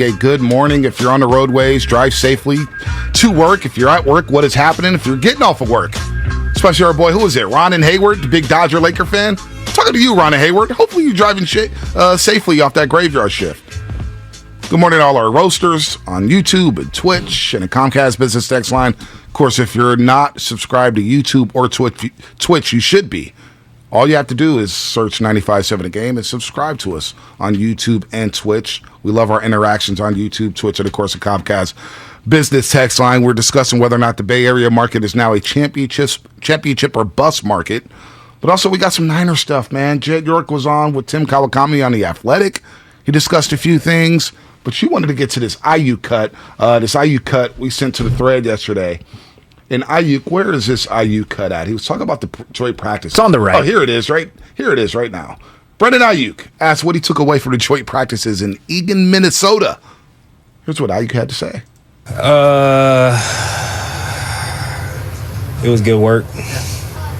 A good morning. If you're on the roadways, drive safely to work. If you're at work, what is happening? If you're getting off of work, especially our boy, who is it? Ron and Hayward, the big Dodger Laker fan. Talking to you, Ron and Hayward. Hopefully you're driving safely off that graveyard shift. Good morning to all our roasters on YouTube and Twitch and the Comcast Business Text line. Of course, if you're not subscribed to YouTube or Twitch, you should be. All you have to do is search 95.7 The Game and subscribe to us on YouTube and Twitch. We love our interactions on YouTube, Twitch, and, of course, the Comcast Business Text line. We're discussing whether or not the Bay Area market is now a championship or bust market. But also, we got some Niner stuff, man. Jed York was on with Tim Kawakami on The Athletic. He discussed a few things, but you wanted to get to this Aiyuk cut. This Aiyuk cut we sent to the thread yesterday. And Aiyuk, where is this Aiyuk cut at? He was talking about the Detroit practice. It's on the right. Oh, here it is, right? Here it is right now. Brendan Aiyuk asked what he took away from Detroit practices in Eagan, Minnesota. Here's what Aiyuk had to say. It was good work.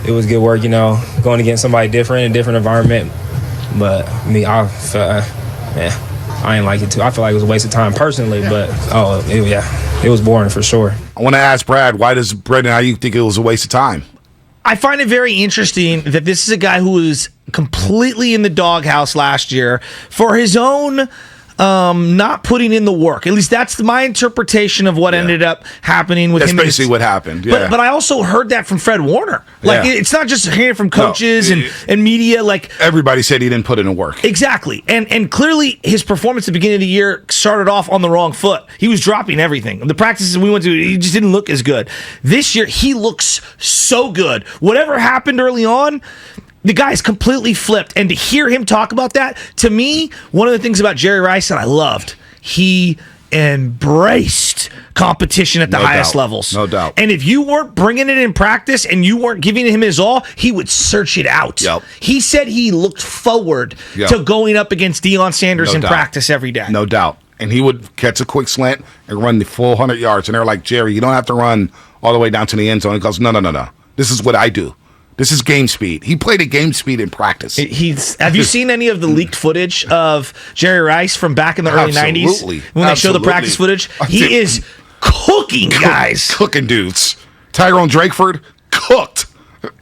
It was good work, going against somebody different, a different environment. But I ain't like it too. I feel like it was a waste of time personally, but it was boring for sure. I want to ask Brad, why does Brendan Aiyuk think it was a waste of time? I find it very interesting that this is a guy who was completely in the doghouse last year for his own not putting in the work. At least that's my interpretation of what ended up happening with him. That's basically what happened. Yeah. But I also heard that from Fred Warner. It's not just hearing from coaches and media. Everybody said he didn't put in the work. Exactly. And clearly his performance at the beginning of the year started off on the wrong foot. He was dropping everything. The practices we went to, he just didn't look as good. This year, he looks so good. Whatever happened early on, the guy's completely flipped. And to hear him talk about that, to me, one of the things about Jerry Rice that I loved, he embraced competition at the highest levels. No doubt. And if you weren't bringing it in practice and you weren't giving him his all, he would search it out. Yep. He said he looked forward to going up against Deion Sanders in practice every day. No doubt. And he would catch a quick slant and run the full 100 yards. And they're like, Jerry, you don't have to run all the way down to the end zone. He goes, no. This is what I do. This is game speed. He played at game speed in practice. Have you seen any of the leaked footage of Jerry Rice from back in the early 90s? When they show the practice footage? He is cooking guys. Cooking dudes. Tyrone Drakeford, cooked.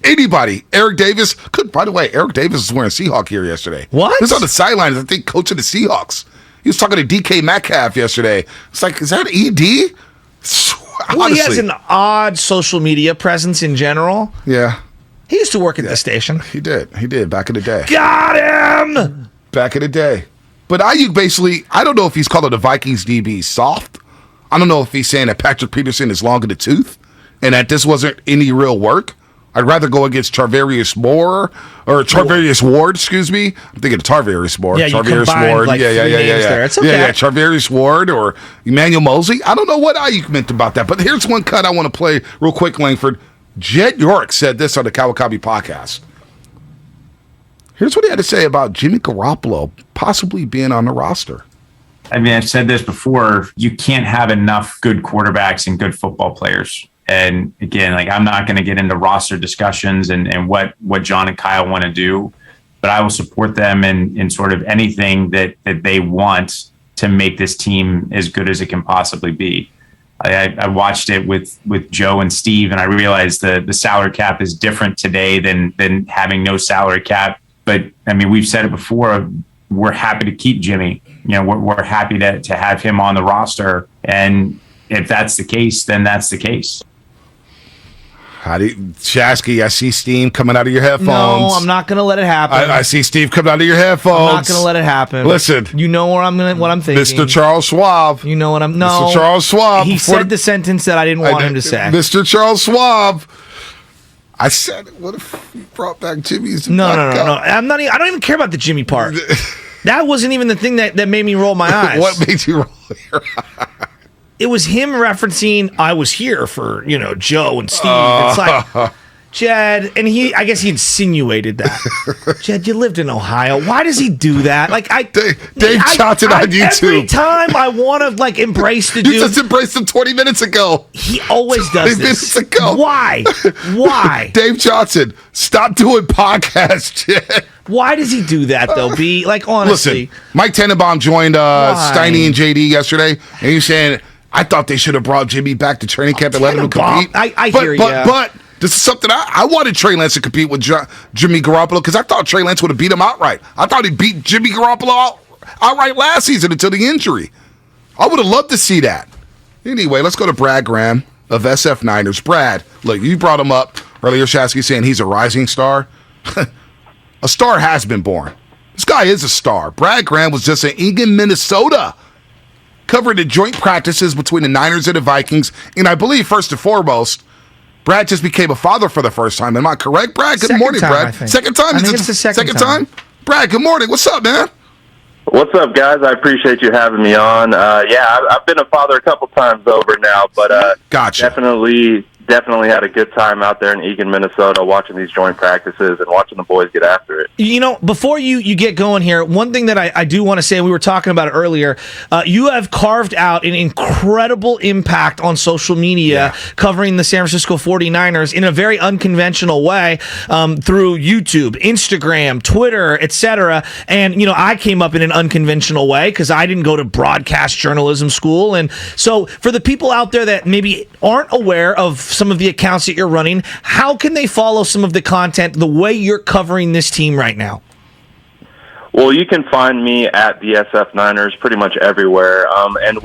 Anybody. Eric Davis, cooked. By the way, Eric Davis was wearing Seahawk gear yesterday. What? He was on the sidelines, I think, coaching the Seahawks. He was talking to DK Metcalf yesterday. It's like, is that ED? Well, he has an odd social media presence in general. Yeah. He used to work at the station. He did back in the day. Got him! Back in the day. But Aiyuk basically, I don't know if he's calling the Vikings DB soft. I don't know if he's saying that Patrick Peterson is long in the tooth and that this wasn't any real work. I'd rather go against Charvarius Ward, excuse me. I'm thinking of Tarvarius Ward. Yeah, Charvarius Ward. There. It's okay. Yeah, Charvarius Ward or Emmanuel Mosley. I don't know what Aiyuk meant about that, but here's one cut I want to play real quick, Langford. Jed York said this on the Kawakabi podcast. Here's what he had to say about Jimmy Garoppolo possibly being on the roster. I mean, I've said this before. You can't have enough good quarterbacks and good football players. And again, I'm not going to get into roster discussions and what John and Kyle want to do, but I will support them in sort of anything that they want to make this team as good as it can possibly be. I watched it with Joe and Steve, and I realized the salary cap is different today than having no salary cap. But I mean, we've said it before. We're happy to keep Jimmy. We're happy to have him on the roster. And if that's the case, then that's the case. Shasky, I see steam coming out of your headphones. No, I'm not going to let it happen. I see Steve coming out of your headphones. I'm not going to let it happen. Listen. You know what I'm thinking. Mr. Charles Schwab. You know what I'm... No. Mr. Charles Schwab. He said the sentence that I didn't want him to say. Mr. Charles Schwab. I said, what if he brought back Jimmy's... No. I don't even care about the Jimmy part. That wasn't even the thing that made me roll my eyes. What made you roll your eyes? It was him referencing, I was here for, Joe and Steve. It's like, Jed, and I guess he insinuated that. Jed, you lived in Ohio. Why does he do that? Dave Johnson on YouTube. Every time I want to embrace the dude. You just embraced him 20 minutes ago. He always does 20 this. minutes ago. Why? Dave Johnson, stop doing podcasts, Jed. Why does he do that, though, B? Like, honestly. Listen, Mike Tannenbaum joined Steiny and JD yesterday, and he's saying, I thought they should have brought Jimmy back to training camp and let him compete. I hear you. But this is something I wanted Trey Lance to compete with Jimmy Garoppolo because I thought Trey Lance would have beat him outright. I thought he beat Jimmy Garoppolo outright last season until the injury. I would have loved to see that. Anyway, let's go to Brad Graham of SF Niners. Brad, look, you brought him up earlier, Shasky, saying he's a rising star. A star has been born. This guy is a star. Brad Graham was just in Eagan, Minnesota, covering the joint practices between the Niners and the Vikings. And I believe, first and foremost, Brad just became a father for the first time. Am I correct, Brad? Good morning, Brad. Second time? I think it's the second time. Brad, good morning. What's up, man? What's up, guys? I appreciate you having me on. I've been a father a couple times over now, but gotcha. Definitely had a good time out there in Eagan, Minnesota, watching these joint practices and watching the boys get after it. You know, before you get going here, one thing that I do want to say, we were talking about it earlier, you have carved out an incredible impact on social media covering the San Francisco 49ers in a very unconventional way through YouTube, Instagram, Twitter, etc. And, you know, I came up in an unconventional way because I didn't go to broadcast journalism school. And so for the people out there that maybe aren't aware of some of the accounts that you're running, how can they follow some of the content the way you're covering this team right now? Well, you can find me at the SF Niners pretty much everywhere. And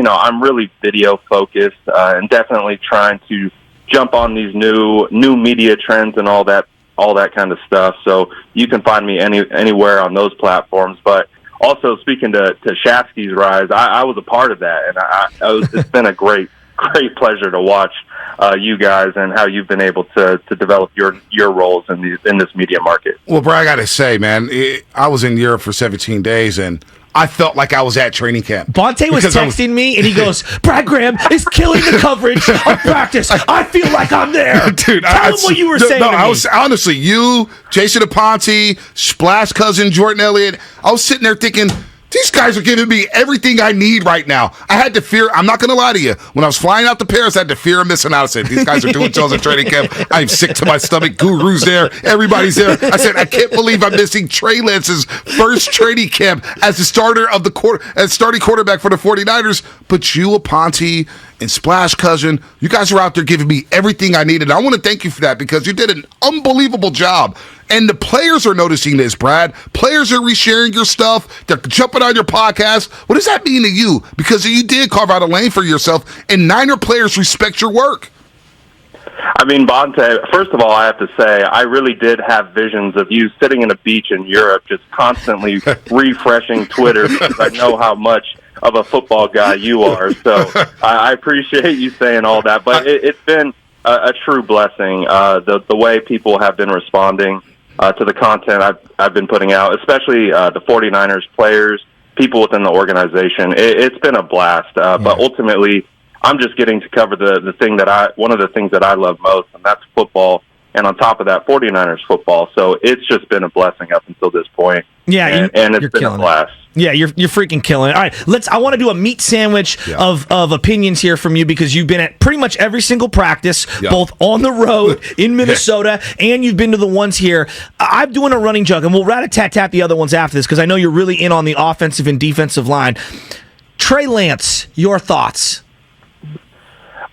I'm really video focused and definitely trying to jump on these new media trends and all that kind of stuff. So you can find me anywhere on those platforms. But also speaking to Shafsky's rise, I was a part of that, and it's been a great pleasure to watch you guys and how you've been able to develop your roles in this media market. Well, Brad, I got to say, man, I was in Europe for 17 days, and I felt like I was at training camp. Bonte was texting me, and he goes, Brad Graham is killing the coverage of practice. I feel like I'm there. Dude, Tell him what you were saying to me. I was, honestly, you, Jason Aponte, Splash Cousin, Jordan Elliott, I was sitting there thinking, these guys are giving me everything I need right now. I had to fear, I'm not going to lie to you, when I was flying out to Paris, I had to fear of missing out. I said, these guys are doing shows at training camp. I'm sick to my stomach. Guru's there. Everybody's there. I said, I can't believe I'm missing Trey Lance's first training camp as the starting quarterback for the 49ers. But you, Aponte, and Splash Cousin, you guys are out there giving me everything I needed. I want to thank you for that because you did an unbelievable job. And the players are noticing this, Brad. Players are resharing your stuff. They're jumping on your podcast. What does that mean to you? Because you did carve out a lane for yourself, and Niner players respect your work. I mean, Bonte, first of all, I have to say, I really did have visions of you sitting in a beach in Europe just constantly refreshing Twitter because I know how much of a football guy you are. So I appreciate you saying all that. But it's been a true blessing, the way people have been responding to the content I've been putting out, especially the 49ers players, people within the organization. It's been a blast. But ultimately, I'm just getting to cover one of the things that I love most, and that's football. And on top of that, 49ers football. So it's just been a blessing up until this point. Yeah, and it's been a blast. Yeah, you're freaking killing it. All right, I want to do a meat sandwich of opinions here from you because you've been at pretty much every single practice, both on the road in Minnesota, and you've been to the ones here. I'm doing a running jug, and we'll rat-a-tat-tat the other ones after this because I know you're really in on the offensive and defensive line. Trey Lance, your thoughts?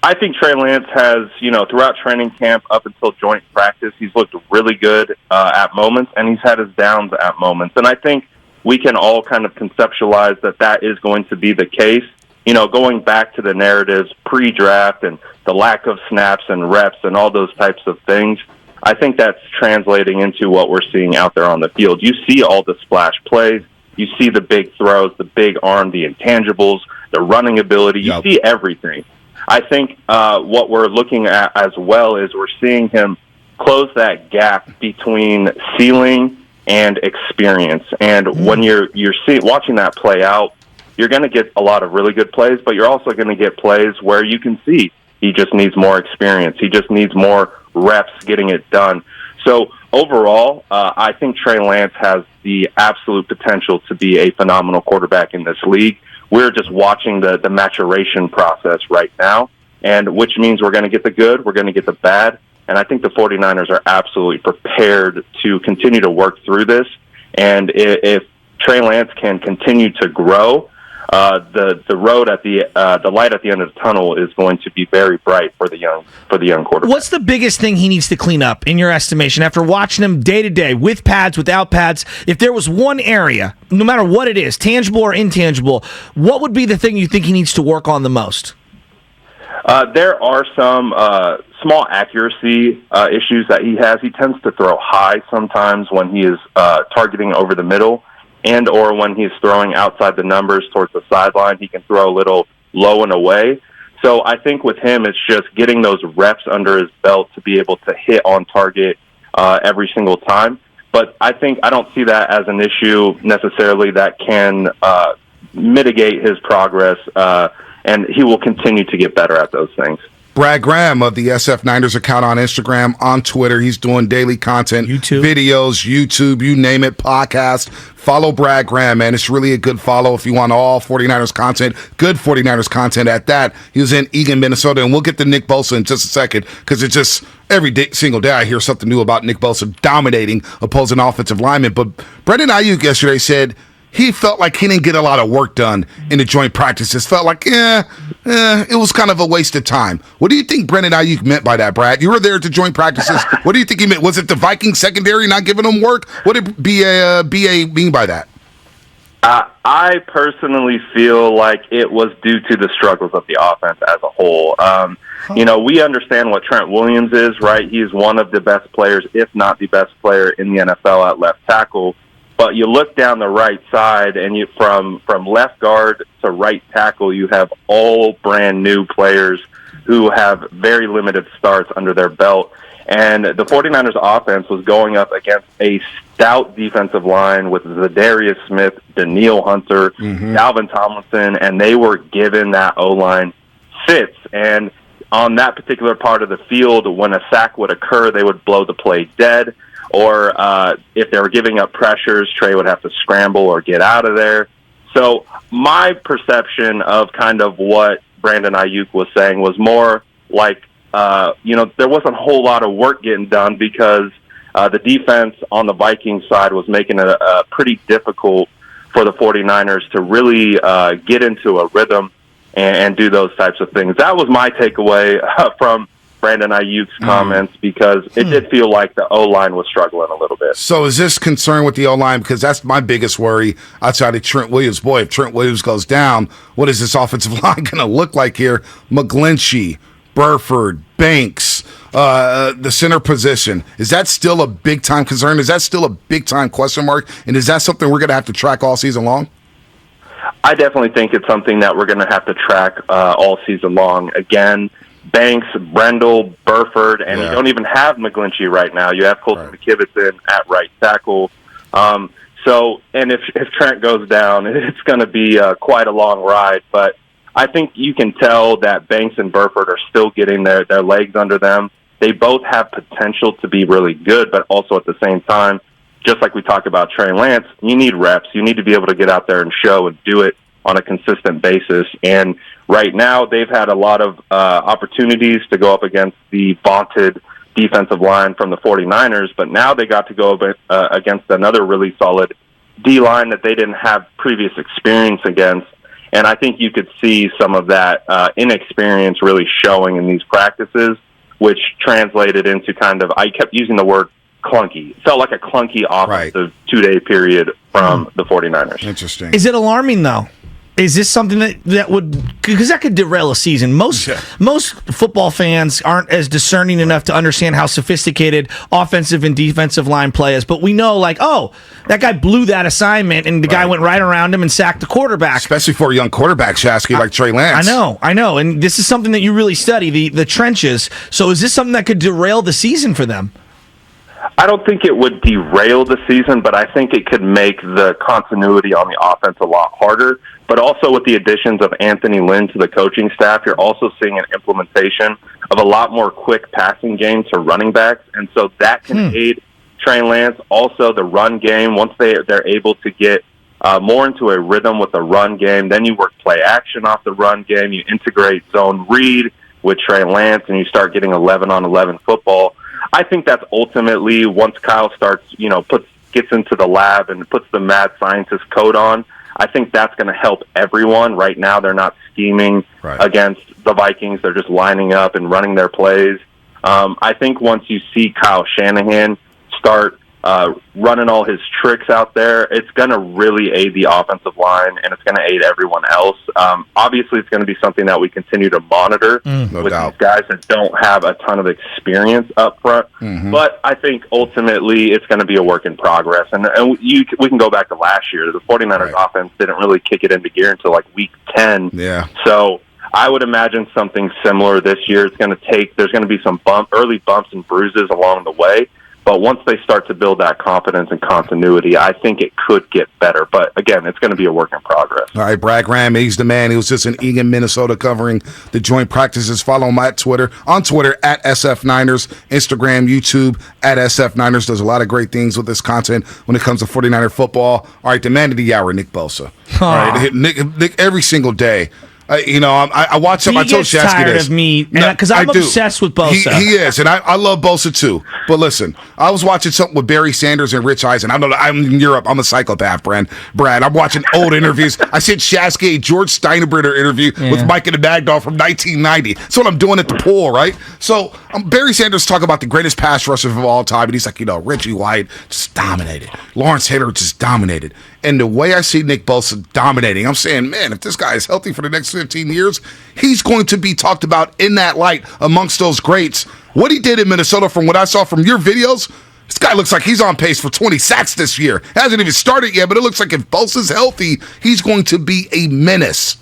I think Trey Lance has, throughout training camp up until joint practice, he's looked really good at moments, and he's had his downs at moments. And I think we can all kind of conceptualize that is going to be the case. Going back to the narratives pre-draft and the lack of snaps and reps and all those types of things, I think that's translating into what we're seeing out there on the field. You see all the splash plays. You see the big throws, the big arm, the intangibles, the running ability. You see everything. I think what we're looking at as well is we're seeing him close that gap between ceiling and experience. And when you're watching that play out, you're going to get a lot of really good plays, but you're also going to get plays where you can see he just needs more experience. He just needs more reps getting it done. So overall, I think Trey Lance has the absolute potential to be a phenomenal quarterback in this league. We're just watching the maturation process right now, and which means we're going to get the good, we're going to get the bad, And I think the 49ers are absolutely prepared to continue to work through this. And if Trey Lance can continue to grow, the road at the light at the end of the tunnel is going to be very bright for the young quarterback. What's the biggest thing he needs to clean up in your estimation after watching him day to day with pads, without pads? If there was one area, no matter what it is, tangible or intangible, what would be the thing you think he needs to work on the most? There are some small accuracy issues that he has. He tends to throw high sometimes when he is targeting over the middle, and or when he's throwing outside the numbers towards the sideline. He can throw a little low and away. So I think with him, it's just getting those reps under his belt to be able to hit on target every single time. But I don't see that as an issue necessarily that can mitigate his progress, and he will continue to get better at those things. Brad Graham of the SF Niners account on Instagram, on Twitter. He's doing daily content, videos, YouTube, you name it, podcast. Follow Brad Graham, man. It's really a good follow if you want all 49ers content, good 49ers content at that. He was in Eagan, Minnesota, and we'll get to Nick Bosa in just a second because it's just single day I hear something new about Nick Bosa dominating opposing offensive linemen. But Brendan Aiyuk yesterday said he felt like he didn't get a lot of work done in the joint practices. Felt like, it was kind of a waste of time. What do you think Brendan Aiyuk meant by that, Brad? You were there at the joint practices. What do you think he meant? Was it the Vikings secondary not giving him work? What did BA mean by that? I personally feel like it was due to the struggles of the offense as a whole. We understand what Trent Williams is, right? He's one of the best players, if not the best player in the NFL at left tackle. But you look down the right side, and from left guard to right tackle, you have all brand new players who have very limited starts under their belt. And the 49ers offense was going up against a stout defensive line with Zadarius Smith, Danielle Hunter, Dalvin Tomlinson, and they were given that O-line fits. And on that particular part of the field, when a sack would occur, they would blow the play dead. Or if they were giving up pressures, Trey would have to scramble or get out of there. So my perception of kind of what Brandon Aiyuk was saying was more like, there wasn't a whole lot of work getting done because the defense on the Vikings side was making it pretty difficult for the 49ers to really get into a rhythm and do those types of things. That was my takeaway from Brandon Aiyuk's comments because it did feel like the O-line was struggling a little bit. So is this concern with the O-line? Because that's my biggest worry outside of Trent Williams. Boy, if Trent Williams goes down, what is this offensive line going to look like here? McGlinchey, Burford, Banks, the center position. Is that still a big-time concern? Is that still a big-time question mark? And is that something we're going to have to track all season long? I definitely think it's something that we're going to have to track all season long. Again, Banks, Brendel, Burford, and you don't even have McGlinchey right now. You have Colton McKivitson at right tackle. And if Trent goes down, it's going to be quite a long ride. But I think you can tell that Banks and Burford are still getting their legs under them. They both have potential to be really good, but also at the same time, just like we talked about Trey Lance, you need reps. You need to be able to get out there and show and do it on a consistent basis. And right now, they've had a lot of opportunities to go up against the vaunted defensive line from the 49ers, but now they got to go against another really solid D-line that they didn't have previous experience against. And I think you could see some of that inexperience really showing in these practices, which translated into I kept using the word clunky. It felt like a clunky offensive 2-day period from the 49ers. Interesting. Is it alarming, though? Is this something that would, because that could derail a season? Most football fans aren't as discerning enough to understand how sophisticated offensive and defensive line play is. But we know, that guy blew that assignment, and the guy went right around him and sacked the quarterback. Especially for a young quarterback, Shasky, like Trey Lance. I know. And this is something that you really study, the trenches. So is this something that could derail the season for them? I don't think it would derail the season, but I think it could make the continuity on the offense a lot harder. But also with the additions of Anthony Lynn to the coaching staff, you're also seeing an implementation of a lot more quick passing game to running backs. And so that can aid Trey Lance. Also the run game, once they're able to get more into a rhythm with the run game, then you work play action off the run game, you integrate zone read with Trey Lance, and you start getting 11-on-11 football. I think that's ultimately, once Kyle starts, gets into the lab and puts the mad scientist coat on, I think that's going to help everyone. Right now, they're not scheming against the Vikings. They're just lining up and running their plays. I think once you see Kyle Shanahan start running all his tricks out there, it's going to really aid the offensive line, and it's going to aid everyone else. Obviously, it's going to be something that we continue to monitor with these guys that don't have a ton of experience up front. But I think ultimately it's going to be a work in progress. And we can go back to last year. The 49ers offense didn't really kick it into gear until like week 10. Yeah. So I would imagine something similar this year. There's going to be some early bumps and bruises along the way. But once they start to build that confidence and continuity, I think it could get better. But again, it's going to be a work in progress. All right, Brad Graham, he's the man. He was just in Eagan, Minnesota, covering the joint practices. Follow him on Twitter at SF Niners, Instagram, YouTube at SF Niners. Does a lot of great things with this content when it comes to 49er football. All right, the man of the hour, Nick Bosa. All right, Nick every single day. I watch him. I told Shasky tired this. of me because I'm obsessed with Bosa. He is, and I love Bosa too. But listen, I was watching something with Barry Sanders and Rich Eisen. I'm in Europe. I'm a psychopath, Brad. I'm watching old interviews. I sent Shasky a George Steinbrenner interview with Mike and the Bagdog from 1990. That's what I'm doing at the pool, right? So Barry Sanders talking about the greatest pass rushers of all time, and he's like, Reggie White just dominated. Lawrence Taylor just dominated. And the way I see Nick Bosa dominating, I'm saying, man, if this guy is healthy for the next 15 years, he's going to be talked about in that light amongst those greats. What he did in Minnesota, from what I saw from your videos, this guy looks like he's on pace for 20 sacks this year. Hasn't even started yet, but it looks like if Bosa's healthy, he's going to be a menace.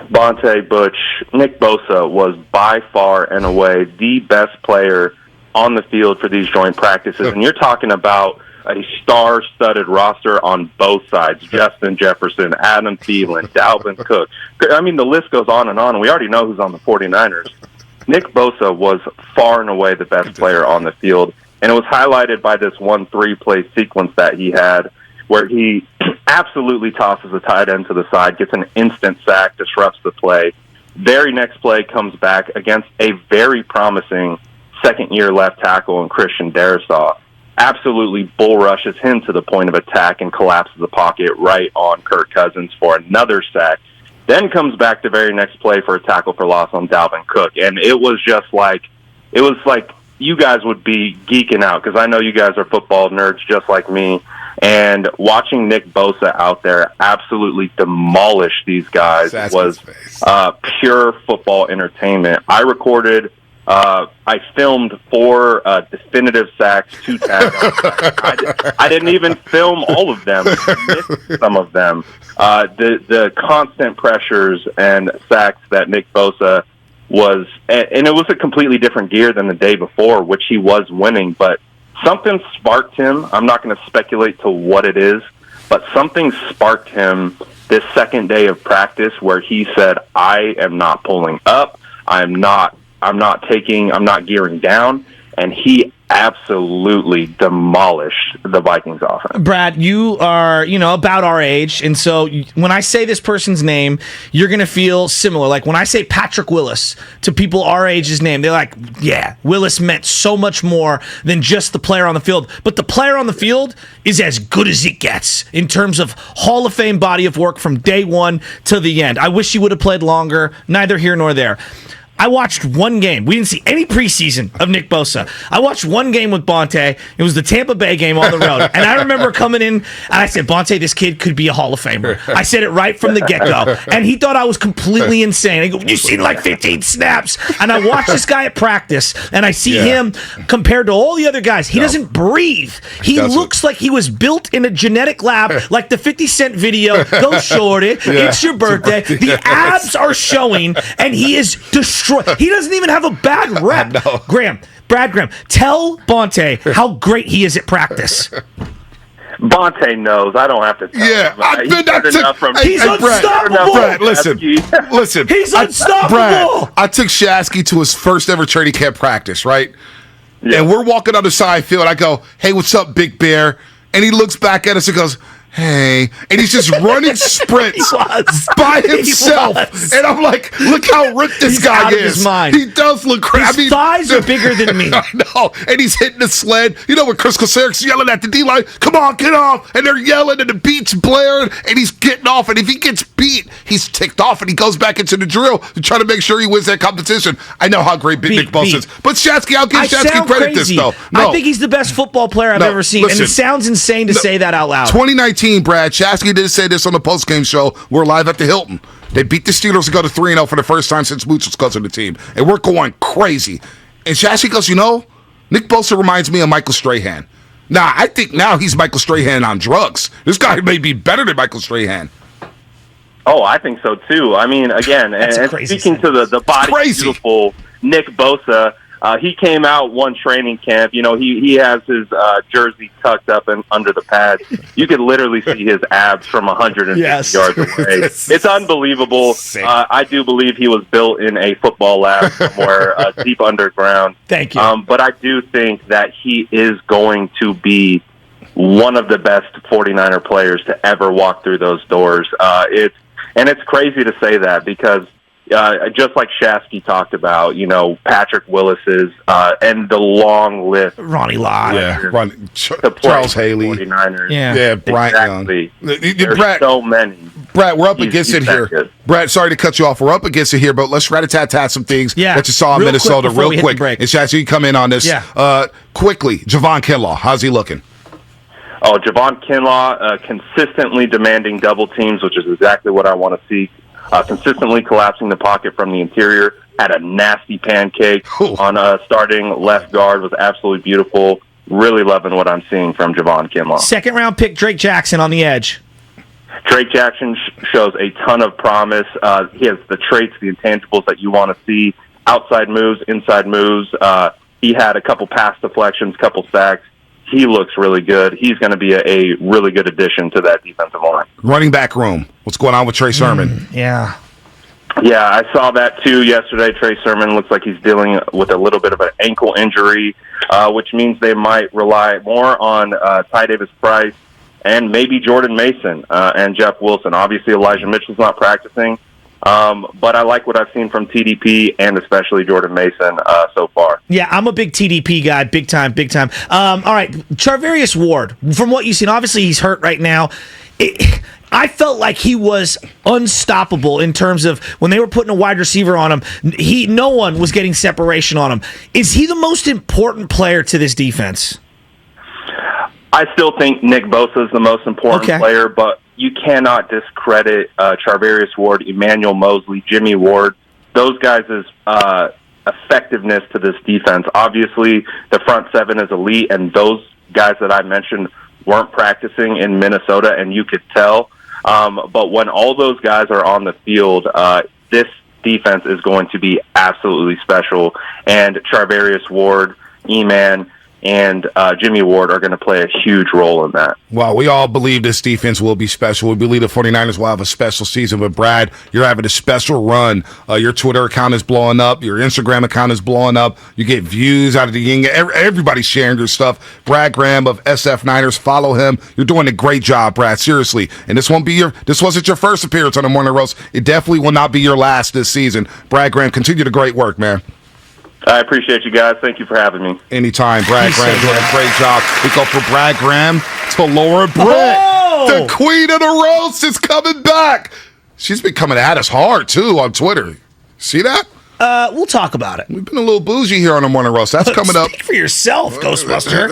Bonte, Butch, Nick Bosa was by far and away the best player on the field for these joint practices. And you're talking about a star-studded roster on both sides. Justin Jefferson, Adam Thielen, Dalvin Cook. I mean, the list goes on, and we already know who's on the 49ers. Nick Bosa was far and away the best player on the field, and it was highlighted by this 1-3-play sequence that he had where he absolutely tosses the tight end to the side, gets an instant sack, disrupts the play. Very next play comes back against a very promising second-year left tackle in Christian Darrisaw. Absolutely bull rushes him to the point of attack and collapses the pocket right on Kirk Cousins for another sack. Then comes back the very next play for a tackle for loss on Dalvin Cook. And it was like you guys would be geeking out, because I know you guys are football nerds just like me. And watching Nick Bosa out there absolutely demolish these guys was pure football entertainment. I filmed 4 definitive sacks, 2 tackles. I didn't even film all of them. I missed some of them. The constant pressures and sacks that Nick Bosa was, and it was a completely different gear than the day before, which he was winning, but something sparked him. I'm not going to speculate to what it is, but something sparked him this second day of practice where he said, I am not pulling up. I'm not gearing down, and he absolutely demolished the Vikings offense. Brad, you are, about our age, and so when I say this person's name, you're going to feel similar. Like when I say Patrick Willis to people our age's name, they're like, yeah, Willis meant so much more than just the player on the field. But the player on the field is as good as it gets in terms of Hall of Fame body of work from day one to the end. I wish he would have played longer, neither here nor there. I watched one game. We didn't see any preseason of Nick Bosa. I watched one game with Bonte. It was the Tampa Bay game on the road. And I remember coming in, and I said, Bonte, this kid could be a Hall of Famer. I said it right from the get-go. And he thought I was completely insane. I go, you've seen like 15 snaps. And I watched this guy at practice, and I see him compared to all the other guys. He doesn't breathe. He looks like he was built in a genetic lab, like the 50 Cent video, Go Shorty, it's your birthday. The abs are showing, and he is destroyed. He doesn't even have a bad rep. Brad Graham, tell Bonte how great he is at practice. Bonte knows. I don't have to tell him. He's unstoppable. Brad, listen. He's unstoppable. Brad, I took Shasky to his first ever training camp practice, right? Yeah. And we're walking on the side field. I go, hey, what's up, Big Bear? And he looks back at us and goes, hey, and he's just running sprints by himself. And I'm like, look how ripped this He's guy out of is. his mind. He does look crazy. His thighs are bigger than me. I know. And he's hitting the sled. You know, when Chris Kosarek's yelling at the D-line, come on, get off. And they're yelling and the beat's blaring and he's getting off. And if he gets beat, he's ticked off and he goes back into the drill to try to make sure he wins that competition. I know how great Nick Bosa is. But Shasky, I'll give Shasky credit this, though. No. I think he's the best football player I've ever seen. Listen, and it sounds insane to say that out loud. 2019, Brad, Shasky did say this on the postgame show. We're live at the Hilton. They beat the Steelers to go to 3-0 for the first time since Mooch was coaching the team. And we're going crazy. And Shasky goes, you know, Nick Bosa reminds me of Michael Strahan. Now, I think now he's Michael Strahan on drugs. This guy may be better than Michael Strahan. Oh, I think so, too. I mean, again, and speaking to the body beautiful Nick Bosa, he came out one training camp. You know, he has his jersey tucked up and under the pads. You could literally see his abs from 150 yards away. It's unbelievable. I do believe he was built in a football lab somewhere deep underground. Thank you. But I do think that he is going to be one of the best 49er players to ever walk through those doors. It's crazy to say that because just like Shasky talked about, you know, Patrick Willis's and the long list. Ronnie Lott. Charles Haley. 49ers. Yeah, Bryant exactly. Young. There's Brad, so many. Brad, we're up against it here. Good. Brad, sorry to cut you off. We're up against it here, but let's rat-a-tat-tat some things that you saw in Minnesota real quick. And Shasky, you come in on this. Quickly, Javon Kinlaw, how's he looking? Oh, Javon Kinlaw consistently demanding double teams, which is exactly what I want to see. Consistently collapsing the pocket from the interior. Had a nasty pancake on starting left guard. Was absolutely beautiful. Really loving what I'm seeing from Javon Kinlaw. Second-round pick Drake Jackson on the edge. Drake Jackson shows a ton of promise. He has the traits, the intangibles that you want to see. Outside moves, inside moves. He had a couple pass deflections, couple sacks. He looks really good. He's going to be a really good addition to that defensive line. Running back room. What's going on with Trey Sermon? Yeah, I saw that too yesterday. Trey Sermon looks like he's dealing with a little bit of an ankle injury, which means they might rely more on Ty Davis-Price and maybe Jordan Mason and Jeff Wilson. Obviously, Elijah Mitchell's not practicing. But I like what I've seen from TDP and especially Jordan Mason so far. Yeah, I'm a big TDP guy, big time. All right, Charvarius Ward, from what you've seen, obviously he's hurt right now. I felt like he was unstoppable in terms of when they were putting a wide receiver on him, no one was getting separation on him. Is he the most important player to this defense? I still think Nick Bosa is the most important player, but you cannot discredit Charvarius Ward, Emmanuel Mosley, Jimmy Ward, those guys' effectiveness to this defense. Obviously, the front seven is elite, and those guys that I mentioned weren't practicing in Minnesota, and you could tell. But when all those guys are on the field, this defense is going to be absolutely special, and Charvarius Ward, E-Man, and Jimmy Ward are going to play a huge role in that. Well, we all believe this defense will be special. We believe the 49ers will have a special season. But, Brad, you're having a special run. Your Twitter account is blowing up. Your Instagram account is blowing up. You get views out of the game. Everybody's sharing your stuff. Brad Graham of SF Niners. Follow him. You're doing a great job, Brad. Seriously. And this wasn't your first appearance on the Morning Roast. It definitely will not be your last this season. Brad Graham, continue the great work, man. I appreciate you guys. Thank you for having me. Anytime. Brad Graham doing a great job. We go from Brad Graham to Laura Britt. The queen of the roast is coming back. She's been coming at us hard, too, on Twitter. See that? We'll talk about it. We've been a little bougie here on the Morning Roast. That's coming up. Speak for yourself, Ghostbuster.